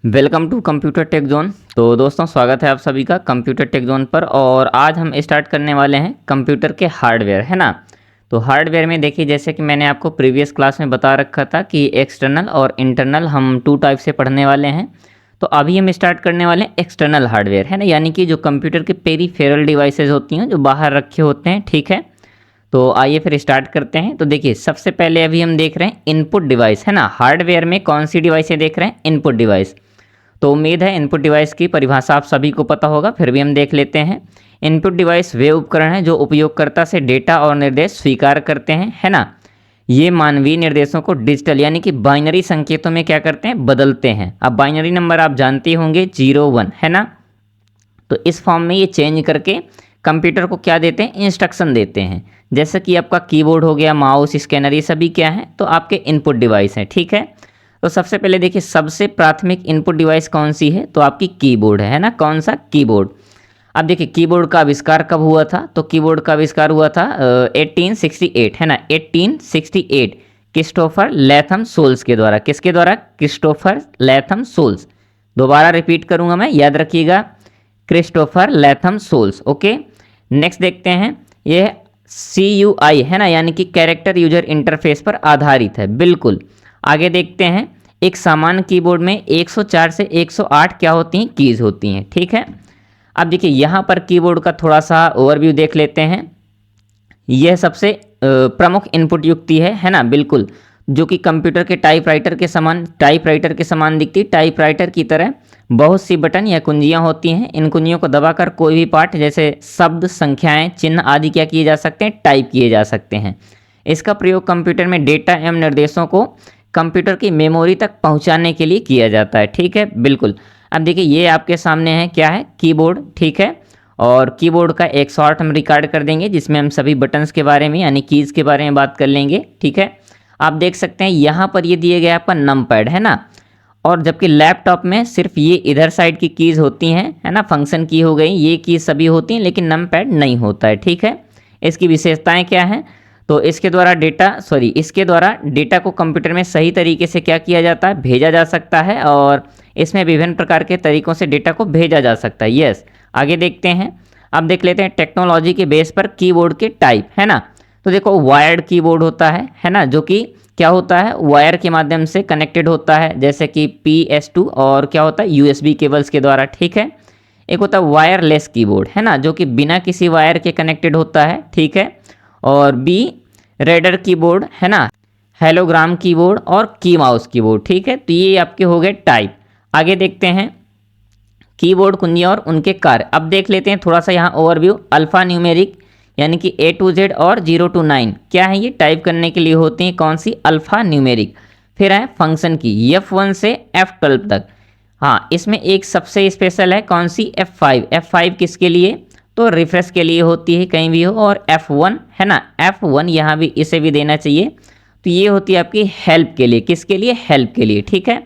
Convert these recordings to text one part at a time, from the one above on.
Welcome to computer tech zone. तो दोस्तों स्वागत है आप सभी का कंप्यूटर टेक जोन पर। और आज हम स्टार्ट करने वाले हैं कंप्यूटर के हार्डवेयर, है ना। तो हार्डवेयर में देखिए, जैसे कि मैंने आपको प्रीवियस क्लास में बता रखा था कि एक्सटर्नल और इंटरनल हम 2 टाइप से पढ़ने वाले हैं। तो अभी हम स्टार्ट करने वाले हैं एक्सटर्नल हार्डवेयर, है ना, यानी कि जो कंप्यूटर के पेरीफेरल डिवाइसेज होती हैं जो बाहर रखे होते हैं, ठीक है। तो आइए फिर स्टार्ट करते हैं। तो देखिए, सबसे पहले अभी हम देख रहे हैं इनपुट डिवाइस, है ना। हार्डवेयर में कौन सी डिवाइसें देख रहे हैं? Input device. तो उम्मीद है इनपुट डिवाइस की परिभाषा आप सभी को पता होगा, फिर भी हम देख लेते हैं। इनपुट डिवाइस वे उपकरण हैं जो उपयोगकर्ता से डेटा और निर्देश स्वीकार करते हैं, है ना। ये मानवीय निर्देशों को डिजिटल यानी कि बाइनरी संकेतों में क्या करते हैं? बदलते हैं। अब बाइनरी नंबर आप जानते होंगे 0 1, है ना। तो इस फॉर्म में ये चेंज करके कंप्यूटर को क्या देते हैं? इंस्ट्रक्शन देते हैं। जैसे कि आपका कीबोर्ड हो गया, माउस, स्कैनर, ये सभी क्या है? तो आपके इनपुट डिवाइस हैं, ठीक है। तो सबसे पहले देखिए, सबसे प्राथमिक इनपुट डिवाइस कौन सी है? तो आपकी कीबोर्ड है ना। कौन सा? कीबोर्ड। अब देखिए, कीबोर्ड का आविष्कार कब हुआ था? तो कीबोर्ड का आविष्कार हुआ था 1868, है ना। 1868 क्रिस्टोफर लैथम सोल्स के द्वारा। किसके द्वारा? Christopher Latham Sholes. दोबारा रिपीट करूंगा मैं, याद रखिएगा, Christopher Latham Sholes. Okay, next देखते हैं। ये CUI है ना, यानी कि कैरेक्टर यूजर इंटरफेस पर आधारित है, बिल्कुल। आगे देखते हैं। एक सामान्य कीबोर्ड में 104 से 108 क्या होती हैं? कीज होती हैं, ठीक है। अब देखिए, यहाँ पर कीबोर्ड का थोड़ा सा ओवरव्यू देख लेते हैं। यह सबसे प्रमुख इनपुट युक्ति है ना, बिल्कुल, जो कि कंप्यूटर के टाइपराइटर के समान दिखती। टाइपराइटर की तरह बहुत सी बटन या कुंजियाँ होती हैं। इन कुंजियों को दबाकर कोई भी पाठ जैसे शब्द, संख्याएं, चिन्ह आदि क्या किए जा सकते हैं? टाइप किए जा सकते हैं। इसका प्रयोग कंप्यूटर में डेटा एवं निर्देशों को कंप्यूटर की मेमोरी तक पहुंचाने के लिए किया जाता है, ठीक है, बिल्कुल। अब देखिए, ये आपके सामने है, क्या है? कीबोर्ड, ठीक है। और कीबोर्ड का एक शॉर्ट हम रिकॉर्ड कर देंगे जिसमें हम सभी बटन्स के बारे में यानी कीज़ के बारे में बात कर लेंगे, ठीक है। आप देख सकते हैं यहाँ पर ये दिए गए आपका नम पैड, है ना। और जबकि लैपटॉप में सिर्फ ये इधर साइड की कीज़ होती हैं, है ना, फंक्शन की हो गई, ये कीज़ सभी होती हैं, लेकिन नम पैड नहीं होता है, ठीक है। इसकी विशेषताएं क्या हैं? तो इसके द्वारा डेटा को कंप्यूटर में सही तरीके से क्या किया जाता है? भेजा जा सकता है। और इसमें विभिन्न प्रकार के तरीकों से डेटा को भेजा जा सकता है। यस, आगे देखते हैं। अब देख लेते हैं टेक्नोलॉजी के बेस पर कीबोर्ड के टाइप, है ना। तो देखो, वायर्ड कीबोर्ड होता है ना, जो कि क्या होता है? वायर के माध्यम से कनेक्टेड होता है, जैसे कि PS2, और क्या होता है? USB केबल्स के द्वारा, ठीक है। एक होता है वायरलेस कीबोर्ड, है ना, जो कि बिना किसी वायर के कनेक्टेड होता है, ठीक है। और बी रेडर कीबोर्ड, है ना, हेलोग्राम कीबोर्ड और की माउस कीबोर्ड, ठीक है। तो ये आपके हो गए टाइप। आगे देखते हैं कीबोर्ड कुंजियाँ और उनके कार्य। अब देख लेते हैं थोड़ा सा यहाँ ओवरव्यू। अल्फा न्यूमेरिक यानी कि A to Z और 0 to 9 क्या है? ये टाइप करने के लिए होती हैं। कौन सी? Alpha numeric. फिर है फंक्शन की, F1 से F12 तक। हाँ, इसमें एक सबसे स्पेशल है, कौन सी? F5। F5 किसके लिए? तो रिफ्रेश के लिए होती है, कहीं भी हो। और F1, है ना, F1 यहाँ भी, इसे भी देना चाहिए। तो ये होती है आपकी हेल्प के लिए। किसके लिए? हेल्प के लिए, ठीक है।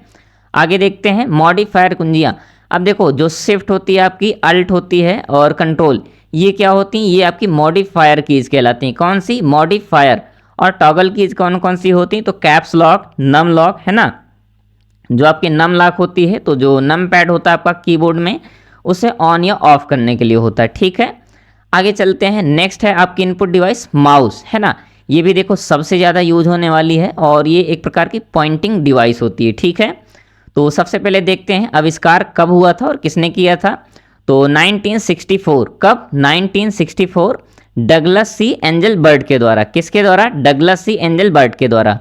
आगे देखते हैं मॉडिफायर कुंजियाँ। अब देखो, जो शिफ्ट होती है आपकी, अल्ट होती है, और कंट्रोल, ये क्या होती हैं? ये आपकी मॉडिफायर कीज़ कहलाती हैं। कौन सी? मॉडिफायर। और टॉगल कीज़ कौन कौन सी होती हैं? तो कैप्स लॉक, नम लॉक, है ना, जो आपकी नम लॉक होती है। तो जो नम पैड होता है आपका कीबोर्ड में, उसे ऑन या ऑफ करने के लिए होता है, ठीक है। आगे चलते हैं। नेक्स्ट है आपकी इनपुट डिवाइस माउस, है ना। ये भी देखो सबसे ज़्यादा यूज होने वाली है, और ये एक प्रकार की पॉइंटिंग डिवाइस होती है, ठीक है। तो सबसे पहले देखते हैं आविष्कार कब हुआ था और किसने किया था। तो 1964। कब? 1964 डगलस सी एंजल बर्ड के द्वारा। किसके द्वारा? डगलस सी एंजल बर्ड के द्वारा।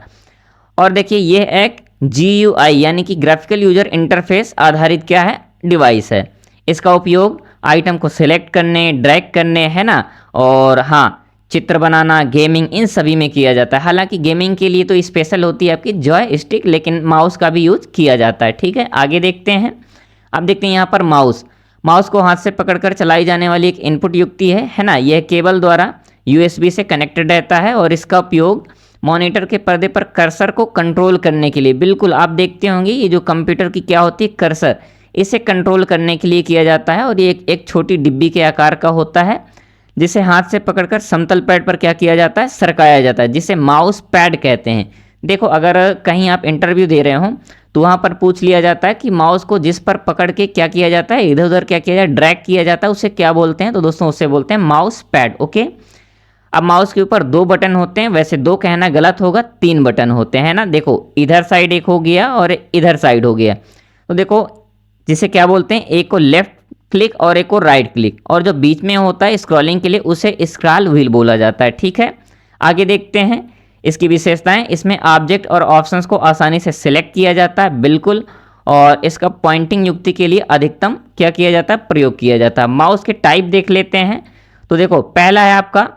और देखिए, यह एक GUI यानी कि ग्राफिकल यूजर इंटरफेस आधारित क्या है? डिवाइस है। इसका उपयोग आइटम को सिलेक्ट करने, ड्रैग करने, है ना, और हाँ, चित्र बनाना, गेमिंग, इन सभी में किया जाता है। हालांकि गेमिंग के लिए तो स्पेशल होती है आपकी जॉय स्टिक, लेकिन माउस का भी यूज किया जाता है, ठीक है। आगे देखते हैं। अब देखते हैं यहाँ पर माउस को हाथ से पकड़कर चलाई जाने वाली एक इनपुट युक्ति है ना। यह केबल द्वारा USB से कनेक्टेड रहता है, और इसका उपयोग मॉनिटर के पर्दे पर कर्सर को कंट्रोल करने के लिए, बिल्कुल आप देखते होंगे, ये जो कंप्यूटर की क्या होती है? कर्सर, इसे कंट्रोल करने के लिए किया जाता है। और ये एक छोटी डिब्बी के आकार का होता है, जिसे हाथ से पकड़कर समतल पैड पर क्या किया जाता है? सरकाया जाता है, जिसे माउस पैड कहते हैं। देखो अगर कहीं आप इंटरव्यू दे रहे हो तो वहाँ पर पूछ लिया जाता है कि माउस को जिस पर पकड़ के क्या किया जाता है, इधर उधर क्या किया जाता है, ड्रैग किया जाता है, उसे क्या बोलते हैं? तो दोस्तों उससे बोलते हैं माउस पैड। ओके, अब माउस के ऊपर 2 बटन होते हैं, वैसे 2 कहना गलत होगा, 3 बटन होते हैं ना। देखो इधर साइड एक हो गया और इधर साइड हो गया। तो देखो जिसे क्या बोलते हैं, एक को लेफ्ट क्लिक और एक को राइट क्लिक, और जो बीच में होता है स्क्रॉलिंग के लिए उसे स्क्रॉल व्हील बोला जाता है। ठीक है, आगे देखते हैं इसकी विशेषताएं। इसमें ऑब्जेक्ट और ऑप्शंस को आसानी से सिलेक्ट किया जाता है, बिल्कुल, और इसका पॉइंटिंग युक्ति के लिए अधिकतम क्या किया जाता है, प्रयोग किया जाता है। माउस के टाइप देख लेते हैं। तो देखो पहला है आपका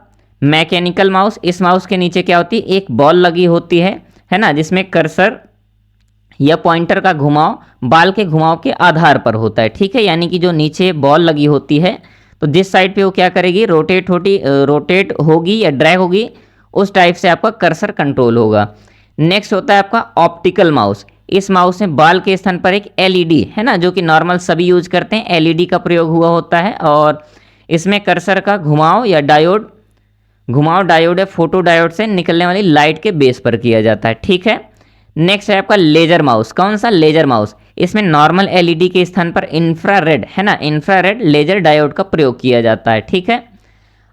मैकेनिकल माउस। इस माउस के नीचे क्या होती है, एक बॉल लगी होती है ना, जिसमें कर्सर या पॉइंटर का घुमाव बाल के घुमाव के आधार पर होता है। ठीक है, यानी कि जो नीचे बॉल लगी होती है तो जिस साइड पे वो क्या करेगी, रोटेट होगी या ड्रैग होगी, उस टाइप से आपका कर्सर कंट्रोल होगा। नेक्स्ट होता है आपका ऑप्टिकल माउस। इस माउस में बाल के स्थान पर एक एलईडी है ना, जो कि नॉर्मल सभी यूज करते हैं, एलईडी का प्रयोग हुआ होता है, और इसमें कर्सर का घुमाव डायोड या फोटो डायोड से निकलने वाली लाइट के बेस पर किया जाता है। ठीक है, नेक्स्ट है आपका लेजर माउस। कौन सा? Laser mouse. इसमें नॉर्मल एलईडी के स्थान पर इंफ्रारेड है ना, इंफ्रारेड लेजर डायोड का प्रयोग किया जाता है। ठीक है,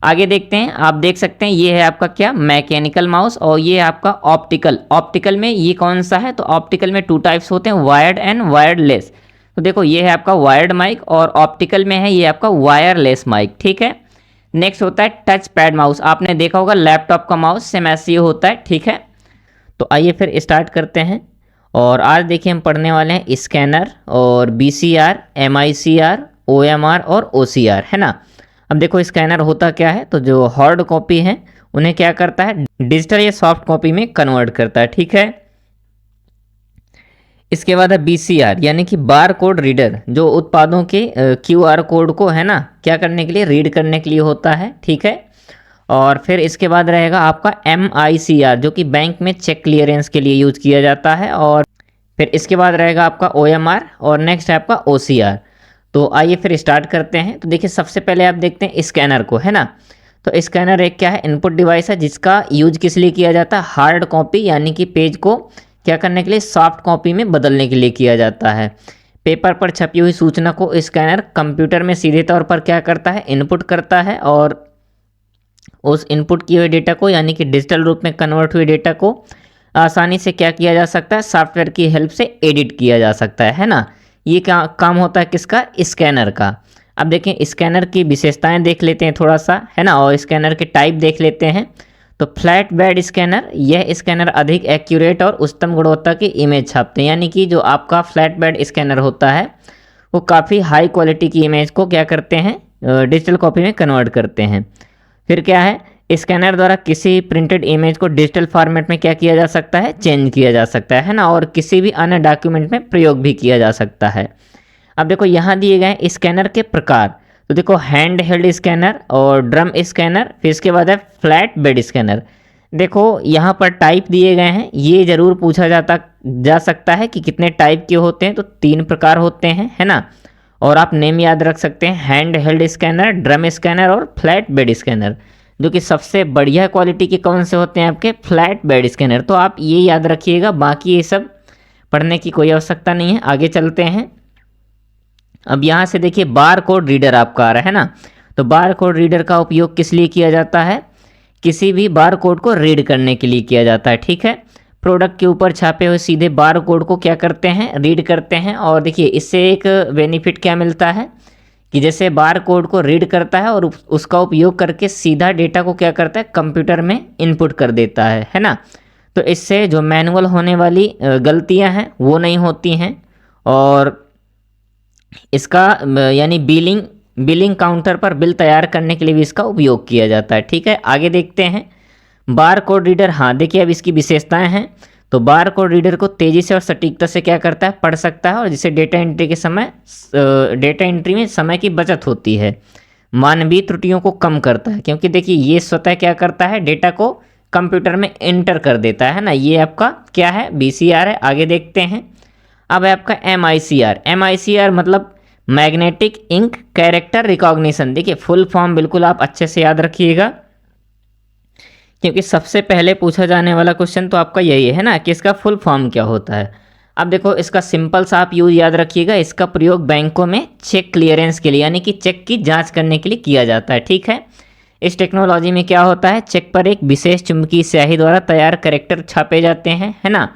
आगे देखते हैं। आप देख सकते हैं ये है आपका क्या, मैकेनिकल माउस, और ये है आपका ऑप्टिकल। ऑप्टिकल में ये कौन सा है? तो ऑप्टिकल में 2 टाइप्स होते हैं, वायर्ड एंड वायरलेस। तो देखो ये है आपका वायर्ड माइक, और ऑप्टिकल में है ये आपका वायरलेस माइक। ठीक है, नेक्स्ट होता है टच पैड माउस। आपने देखा होगा लैपटॉप का माउस सेम ऐसे ही होता है। ठीक है, तो आइए फिर स्टार्ट करते हैं। और आज देखिए हम पढ़ने वाले हैं स्कैनर और बीसीआर, एमआईसीआर, ओएमआर और ओसीआर, है ना। अब देखो स्कैनर होता क्या है, तो जो हार्ड कॉपी है उन्हें क्या करता है, डिजिटल या सॉफ्ट कॉपी में कन्वर्ट करता है। ठीक है, इसके बाद है बीसीआर, यानी कि बार कोड रीडर, जो उत्पादों के क्यूआर कोड को है ना क्या करने के लिए, रीड करने के लिए होता है। ठीक है, और फिर इसके बाद रहेगा आपका एमआईसीआर, जो कि बैंक में चेक क्लियरेंस के लिए यूज किया जाता है, और फिर इसके बाद रहेगा आपका ओएमआर, और नेक्स्ट है आपका ओसीआर। तो आइए फिर स्टार्ट करते हैं। तो देखिए सबसे पहले आप देखते हैं स्कैनर को, है ना। तो स्कैनर एक क्या है, इनपुट डिवाइस है, जिसका यूज किस लिए किया जाता है, हार्ड कॉपी यानी कि पेज को क्या करने के लिए, सॉफ्ट कॉपी में बदलने के लिए किया जाता है। पेपर पर छपी हुई सूचना को स्कैनर कंप्यूटर में सीधे तौर पर क्या करता है, इनपुट करता है, और उस इनपुट किए हुए डेटा को यानी कि डिजिटल रूप में कन्वर्ट हुए डेटा को आसानी से क्या किया जा सकता है, सॉफ्टवेयर की हेल्प से एडिट किया जा सकता है ना। ये क्या काम होता है किसका, स्कैनर का। अब देखें स्कैनर की विशेषताएं देख लेते हैं थोड़ा सा, है ना, और स्कैनर के टाइप देख लेते हैं। तो फ्लैट बेड स्कैनर, यह स्कैनर अधिक एक्यूरेट और उच्चतम गुणवत्ता की इमेज छापते हैं, यानी कि जो आपका फ्लैट बेड स्कैनर होता है वो काफ़ी हाई क्वालिटी की इमेज को क्या करते हैं, डिजिटल कॉपी में कन्वर्ट करते हैं। फिर क्या है, स्कैनर द्वारा किसी प्रिंटेड इमेज को डिजिटल फॉर्मेट में क्या किया जा सकता है, चेंज किया जा सकता है ना, और किसी भी अन्य डॉक्यूमेंट में प्रयोग भी किया जा सकता है। अब देखो यहाँ दिए गए स्कैनर के प्रकार। तो देखो हैंड हेल्ड स्कैनर और ड्रम स्कैनर, फिर इसके बाद है फ्लैट बेड स्कैनर। देखो यहाँ पर टाइप दिए गए हैं, ये जरूर पूछा जा सकता है कि कितने टाइप के होते हैं, तो 3 प्रकार होते हैं, है ना। और आप नेम याद रख सकते हैं, hand held scanner, drum scanner और फ्लैट बेड स्कैनर। जो कि सबसे बढ़िया क्वालिटी के कौन से होते हैं, आपके फ्लैट बेड स्कैनर। तो आप ये याद रखिएगा, बाकी ये सब पढ़ने की कोई आवश्यकता नहीं है। आगे चलते हैं। अब यहाँ से देखिए बार कोड रीडर आपका आ रहा है ना। तो बार कोड रीडर का उपयोग किस लिए किया जाता है, किसी भी बार कोड को रीड करने के लिए किया जाता है। ठीक है, प्रोडक्ट के ऊपर छापे हुए सीधे बार कोड को क्या करते हैं, रीड करते हैं। और देखिए इससे एक बेनिफिट क्या मिलता है कि जैसे बार कोड को रीड करता है और उसका उपयोग करके सीधा डेटा को क्या करता है, कंप्यूटर में इनपुट कर देता है ना। तो इससे जो मैनुअल होने वाली गलतियां हैं वो नहीं होती हैं, और इसका यानी बिलिंग काउंटर पर बिल तैयार करने के लिए भी इसका उपयोग किया जाता है। ठीक है, आगे देखते हैं बार कोड रीडर। हाँ देखिए अब इसकी विशेषताएं हैं। तो बार कोड रीडर को तेज़ी से और सटीकता से क्या करता है, पढ़ सकता है, और जिससे डेटा एंट्री में समय की बचत होती है। मानवीय त्रुटियों को कम करता है, क्योंकि देखिए ये स्वतः क्या करता है, डेटा को कंप्यूटर में एंटर कर देता है ना। ये आपका क्या है, बीसीआर है। आगे देखते हैं। अब है आपका एमआईसीआर। एमआईसीआर मतलब मैग्नेटिक इंक कैरेक्टर रिकॉग्निशन। देखिए फुल फॉर्म बिल्कुल आप अच्छे से याद रखिएगा क्योंकि सबसे पहले पूछा जाने वाला क्वेश्चन तो आपका यही है ना कि इसका फुल फॉर्म क्या होता है। अब देखो इसका सिंपल सा आप यूज याद रखिएगा, इसका प्रयोग बैंकों में चेक क्लियरेंस के लिए यानी कि चेक की जांच करने के लिए किया जाता है। ठीक है, इस टेक्नोलॉजी में क्या होता है, चेक पर एक विशेष चुंबकीय स्याही द्वारा तैयार कैरेक्टर छापे जाते हैं, है ना।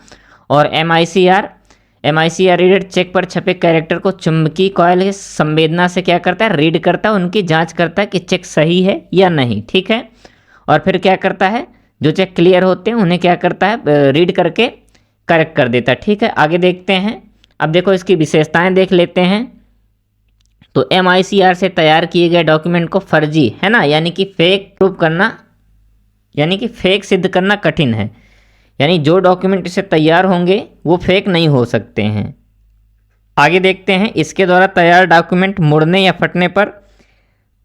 और एमआईसीआर रीडर चेक पर छपे कैरेक्टर को चुंबकीय कॉइल की संवेदना से क्या करता है, रीड करता है, उनकी जांच करता है कि चेक सही है या नहीं। ठीक है, और फिर क्या करता है, जो चेक क्लियर होते हैं उन्हें क्या करता है, रीड करके करेक्ट कर देता है। ठीक है, आगे देखते हैं। अब देखो इसकी विशेषताएं देख लेते हैं। तो एमआईसीआर से तैयार किए गए डॉक्यूमेंट को फर्जी, है ना, यानी कि फेक प्रूव करना, यानी कि फेक सिद्ध करना कठिन है। यानी जो डॉक्यूमेंट इससे तैयार होंगे वो फेक नहीं हो सकते हैं। आगे देखते हैं, इसके द्वारा तैयार डॉक्यूमेंट मुड़ने या फटने पर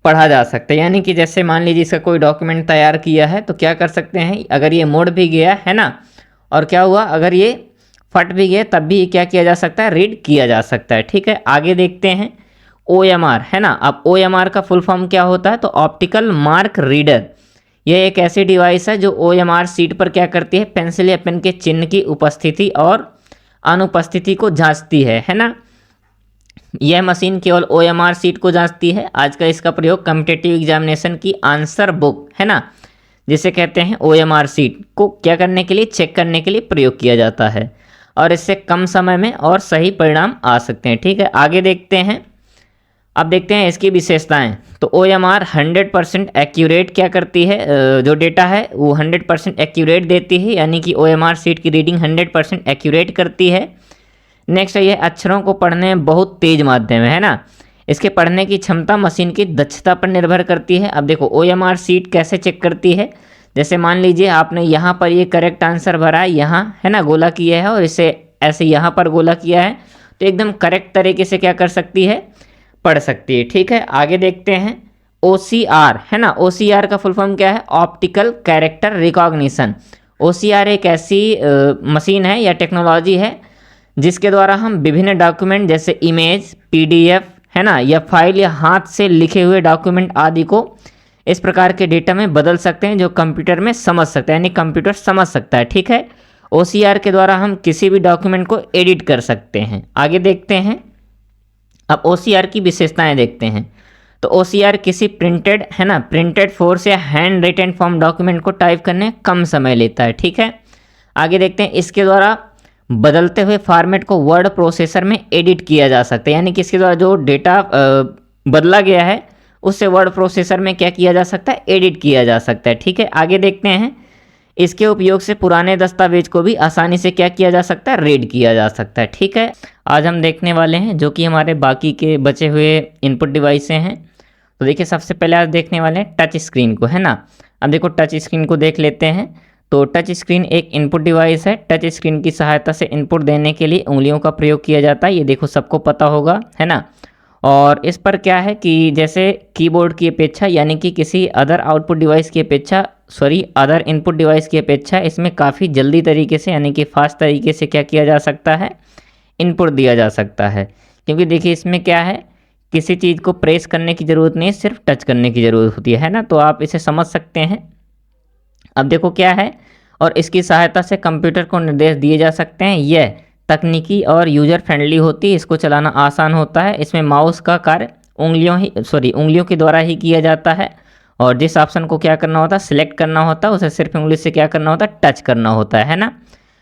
पढ़ा जा सकता है। यानी कि जैसे मान लीजिए इसका कोई डॉक्यूमेंट तैयार किया है तो क्या कर सकते हैं, अगर ये मुड़ भी गया है ना, और क्या हुआ, अगर ये फट भी गया तब भी क्या किया जा सकता है, रीड किया जा सकता है। ठीक है, आगे देखते हैं OMR, है ना। अब OMR का फुल फॉर्म क्या होता है, तो ऑप्टिकल मार्क रीडर। यह एक ऐसी डिवाइस है जो OMR सीट पर क्या करती है, पेंसिल या पेन के चिन्ह की उपस्थिति और अनुपस्थिति को जांचती है ना। यह मशीन केवल OMR सीट को जांचती है। आजकल इसका प्रयोग कॉम्पिटिटिव एग्जामिनेशन की आंसर बुक, है ना, जिसे कहते हैं OMR सीट को क्या करने के लिए, चेक करने के लिए प्रयोग किया जाता है, और इससे कम समय में और सही परिणाम आ सकते हैं। ठीक है, आगे देखते हैं। अब देखते हैं इसकी विशेषताएं। तो OMR 100% एक्यूरेट क्या करती है, जो डेटा है वो 100% एक्यूरेट देती है, यानी कि OMR सीट की रीडिंग 100% एक्यूरेट करती है। नेक्स्ट है, ये अक्षरों को पढ़ने में बहुत तेज माध्यम है ना। इसके पढ़ने की क्षमता मशीन की दक्षता पर निर्भर करती है। अब देखो OMR सीट कैसे चेक करती है, जैसे मान लीजिए आपने यहाँ पर ये करेक्ट आंसर भरा है, यहाँ है ना गोला किया है, और इसे ऐसे यहाँ पर गोला किया है, तो एकदम करेक्ट तरीके से क्या कर सकती है, पढ़ सकती है। ठीक है, आगे देखते हैं। OCR, है ना, OCR का फुल फॉर्म क्या है, ऑप्टिकल कैरेक्टर रिकॉग्निशन। OCR एक ऐसी मशीन है या टेक्नोलॉजी है जिसके द्वारा हम विभिन्न डॉक्यूमेंट जैसे इमेज, PDF, है ना, या फाइल या हाथ से लिखे हुए डॉक्यूमेंट आदि को इस प्रकार के डेटा में बदल सकते हैं जो कंप्यूटर में समझ सकता है, यानी कंप्यूटर समझ सकता है। ठीक है, OCR के द्वारा हम किसी भी डॉक्यूमेंट को एडिट कर सकते हैं। आगे देखते हैं। अब OCR की विशेषताएं देखते हैं। तो OCR किसी प्रिंटेड, है ना, प्रिंटेड फोर्स या हैंड रिटन फॉर्म डॉक्यूमेंट को टाइप करने कम समय लेता है। ठीक है, आगे देखते हैं। इसके द्वारा बदलते हुए फॉर्मेट को वर्ड प्रोसेसर में एडिट किया जा सकता है, यानी कि इसके द्वारा जो डेटा बदला गया है उससे वर्ड प्रोसेसर में क्या किया जा सकता है, एडिट किया जा सकता है। ठीक है, आगे देखते हैं। इसके उपयोग से पुराने दस्तावेज को भी आसानी से क्या किया जा सकता है, रीड किया जा सकता है। ठीक है, आज हम देखने वाले हैं जो कि हमारे बाकी के बचे हुए इनपुट डिवाइसें हैं। तो देखिए सबसे पहले आज देखने वाले हैं टच स्क्रीन को, है ना। अब देखो टच स्क्रीन को देख लेते हैं। तो टच स्क्रीन एक इनपुट डिवाइस है। टच स्क्रीन की सहायता से इनपुट देने के लिए उंगलियों का प्रयोग किया जाता है, ये देखो सबको पता होगा, है ना। और इस पर क्या है कि जैसे कीबोर्ड की अपेक्षा, यानी कि किसी अदर आउटपुट डिवाइस की अपेक्षा, अदर इनपुट डिवाइस की अपेक्षा इसमें काफ़ी जल्दी तरीके से, यानी कि फास्ट तरीके से क्या किया जा सकता है, इनपुट दिया जा सकता है। क्योंकि देखिए इसमें क्या है, किसी चीज़ को प्रेस करने की ज़रूरत नहीं है, सिर्फ टच करने की ज़रूरत होती है ना। तो आप इसे समझ सकते हैं। अब देखो क्या है, और इसकी सहायता से कंप्यूटर को निर्देश दिए जा सकते हैं। यह तकनीकी और यूजर फ्रेंडली होती है, इसको चलाना आसान होता है। इसमें माउस का कार्य उंगलियों के द्वारा ही किया जाता है, और जिस ऑप्शन को क्या करना होता है, सिलेक्ट करना होता है, उसे सिर्फ उंगली से क्या करना होता है, टच करना होता है ना।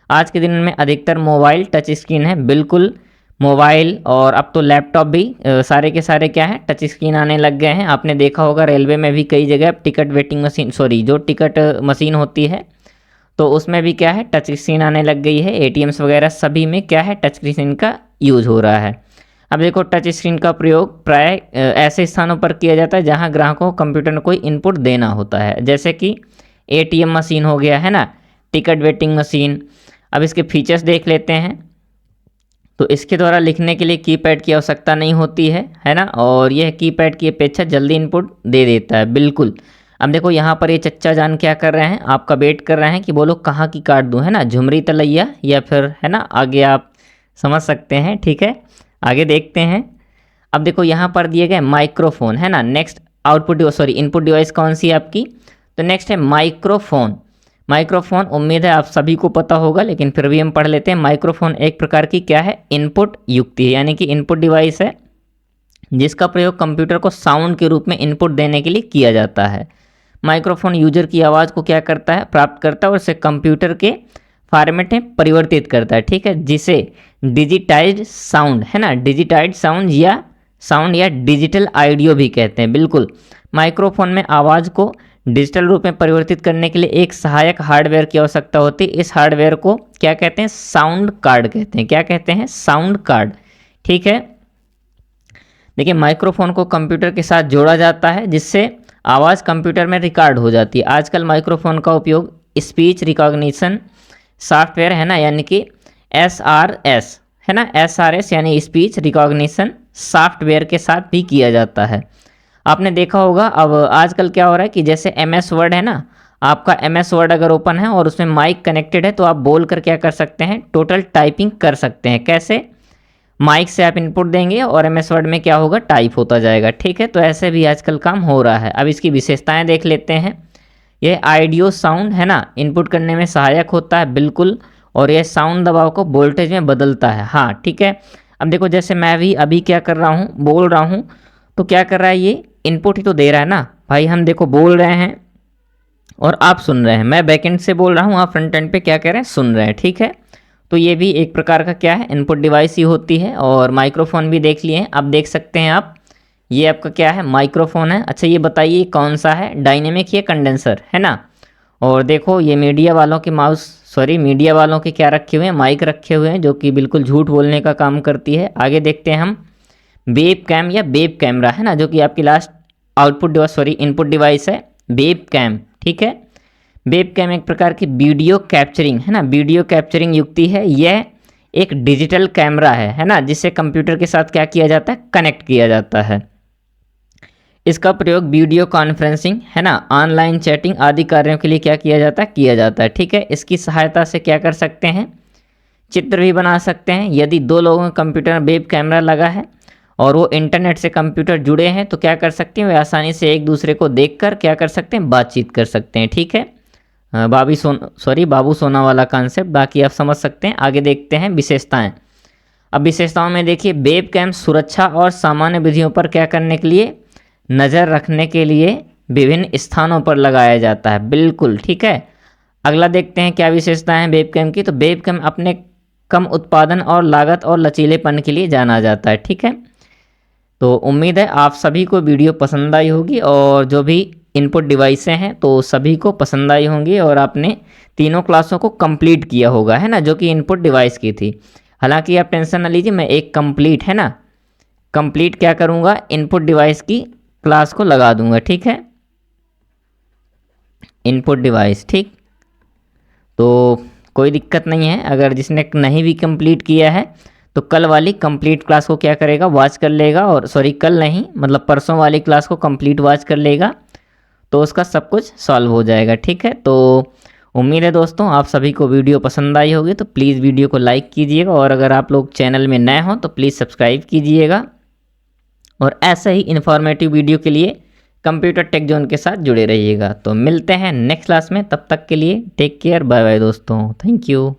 आज के दिन में अधिकतर मोबाइल टच स्क्रीन है, बिल्कुल मोबाइल, और अब तो लैपटॉप भी सारे के सारे क्या है, टच स्क्रीन आने लग गए हैं। आपने देखा होगा रेलवे में भी कई जगह टिकट वेटिंग मशीन, जो टिकट मशीन होती है तो उसमें भी क्या है, टच स्क्रीन आने लग गई है। ATMs वगैरह सभी में क्या है, टच स्क्रीन का यूज़ हो रहा है। अब देखो टच स्क्रीन का प्रयोग प्राय ऐसे स्थानों पर किया जाता है जहां ग्राहकों को कंप्यूटर में कोई इनपुट देना होता है, जैसे कि ATM मशीन हो गया, है ना, टिकट वेटिंग मशीन। अब इसके फीचर्स देख लेते हैं। तो इसके द्वारा लिखने के लिए कीपैड की आवश्यकता नहीं होती है ना, और यह कीपैड की अपेक्षा जल्दी इनपुट दे देता है, बिल्कुल। अब देखो यहाँ पर ये चच्चा जान क्या कर रहे हैं, आपका वेट कर रहे हैं कि बोलो कहाँ की काट दूँ, है ना, झुमरी तलैया या फिर, है ना, आगे आप समझ सकते हैं। ठीक है, आगे देखते हैं। अब देखो यहाँ पर दिए गए माइक्रोफोन, है ना। नेक्स्ट इनपुट डिवाइस कौन सी है आपकी, तो नेक्स्ट है माइक्रोफोन। माइक्रोफोन उम्मीद है आप सभी को पता होगा, लेकिन फिर भी हम पढ़ लेते हैं। माइक्रोफोन एक प्रकार की क्या है, इनपुट युक्ति है, यानी कि इनपुट डिवाइस है जिसका प्रयोग कंप्यूटर को साउंड के रूप में इनपुट देने के लिए किया जाता है। माइक्रोफोन यूजर की आवाज़ को क्या करता है, प्राप्त करता है और उसे कंप्यूटर के फॉर्मेट में परिवर्तित करता है, ठीक है, जिसे डिजिटाइज्ड साउंड है ना, डिजिटाइज्ड साउंड या डिजिटल ऑडियो भी कहते हैं। बिल्कुल, माइक्रोफोन में आवाज़ को डिजिटल रूप में परिवर्तित करने के लिए एक सहायक हार्डवेयर की आवश्यकता होती है। इस हार्डवेयर को क्या कहते हैं, साउंड कार्ड कहते हैं। क्या कहते हैं, साउंड कार्ड, ठीक है। देखिए, माइक्रोफोन को कंप्यूटर के साथ जोड़ा जाता है जिससे आवाज़ कंप्यूटर में रिकॉर्ड हो जाती है। आजकल माइक्रोफोन का उपयोग स्पीच रिकॉग्निशन सॉफ्टवेयर है ना, यानी कि SRS है ना, SRS यानी स्पीच रिकॉग्निशन सॉफ्टवेयर के साथ भी किया जाता है। आपने देखा होगा अब आजकल क्या हो रहा है कि जैसे MS वर्ड है ना, आपका MS वर्ड अगर ओपन है और उसमें माइक कनेक्टेड है तो आप बोल कर क्या कर सकते हैं, टोटल टाइपिंग कर सकते हैं। कैसे, माइक से आप इनपुट देंगे और MS वर्ड में क्या होगा, टाइप होता जाएगा, ठीक है। तो ऐसे भी आजकल काम हो रहा है। अब इसकी विशेषताएं देख लेते हैं। यह ऑडियो साउंड है ना, इनपुट करने में सहायक होता है, बिल्कुल, और यह साउंड दबाव को वोल्टेज में बदलता है, हाँ, ठीक है। अब देखो, जैसे मैं भी अभी क्या कर रहा हूँ, बोल रहा हूँ, तो क्या कर रहा है, ये इनपुट ही तो दे रहा है ना भाई। हम देखो बोल रहे हैं और आप सुन रहे हैं, मैं बैकएंड से बोल रहा हूँ, आप फ्रंट एंड पे क्या कह रहे हैं, सुन रहे हैं, ठीक है। तो ये भी एक प्रकार का क्या है, इनपुट डिवाइस ही होती है। और माइक्रोफोन भी देख लिए हैं, अब देख सकते हैं आप, ये आपका क्या है, माइक्रोफोन है। अच्छा, ये बताइए कौन सा है, डायनेमिक या कंडेंसर है ना। और देखो, ये मीडिया वालों के मीडिया वालों के क्या रखे हुए हैं, माइक रखे हुए हैं, जो कि बिल्कुल झूठ बोलने का काम करती है। आगे देखते हैं हम, वेब कैम या वेब कैमरा है ना, जो कि आपकी लास्ट इनपुट डिवाइस है, वेब कैम, ठीक है। वेब कैम एक प्रकार की वीडियो कैप्चरिंग है ना, वीडियो कैप्चरिंग युक्ति है। यह एक डिजिटल कैमरा है ना, जिसे कंप्यूटर के साथ क्या किया जाता है, कनेक्ट किया जाता है। इसका प्रयोग वीडियो कॉन्फ्रेंसिंग है ना, ऑनलाइन चैटिंग आदि कार्यों के लिए क्या किया जाता है, ठीक है। इसकी सहायता से क्या कर सकते हैं, चित्र भी बना सकते हैं। यदि दो लोगों के कंप्यूटर में वेब कैमरा लगा है और वो इंटरनेट से कंप्यूटर जुड़े हैं तो क्या कर सकते हैं, वे आसानी से एक दूसरे को देखकर क्या कर सकते हैं, बातचीत कर सकते हैं, ठीक है। बाबू सोना वाला कॉन्सेप्ट, बाकी आप समझ सकते हैं। आगे देखते हैं विशेषताएं। अब विशेषताओं में देखिए, वेब कैम सुरक्षा और सामान्य विधियों पर क्या करने के लिए, नज़र रखने के लिए विभिन्न स्थानों पर लगाया जाता है, बिल्कुल, ठीक है। अगला देखते हैं क्या विशेषताएं हैं वेब कैम की। तो वेब कैम अपने कम उत्पादन और लागत और लचीलेपन के लिए जाना जाता है, ठीक है। तो उम्मीद है आप सभी को वीडियो पसंद आई होगी और जो भी इनपुट डिवाइसें हैं तो सभी को पसंद आई होंगी और आपने तीनों क्लासों को कंप्लीट किया होगा, है ना, जो कि इनपुट डिवाइस की थी। हालांकि आप टेंशन ना लीजिए, मैं एक कंप्लीट है ना, कंप्लीट क्या करूँगा, इनपुट डिवाइस की क्लास को लगा दूंगा, ठीक है, इनपुट डिवाइस, ठीक। तो कोई दिक्कत नहीं है, अगर जिसने नहीं भी कंप्लीट किया है तो कल वाली कंप्लीट क्लास को क्या करेगा, वॉच कर लेगा, और कल नहीं, मतलब परसों वाली क्लास को कंप्लीट वॉच कर लेगा तो उसका सब कुछ सॉल्व हो जाएगा, ठीक है। तो उम्मीद है दोस्तों आप सभी को वीडियो पसंद आई होगी, तो प्लीज़ वीडियो को लाइक कीजिएगा और अगर आप लोग चैनल में नए हों तो प्लीज़ सब्सक्राइब कीजिएगा और ऐसे ही इन्फॉर्मेटिव वीडियो के लिए कंप्यूटर टेक जोन के साथ जुड़े रहिएगा। तो मिलते हैं नेक्स्ट क्लास में, तब तक के लिए टेक केयर, बाय बाय दोस्तों, थैंक यू।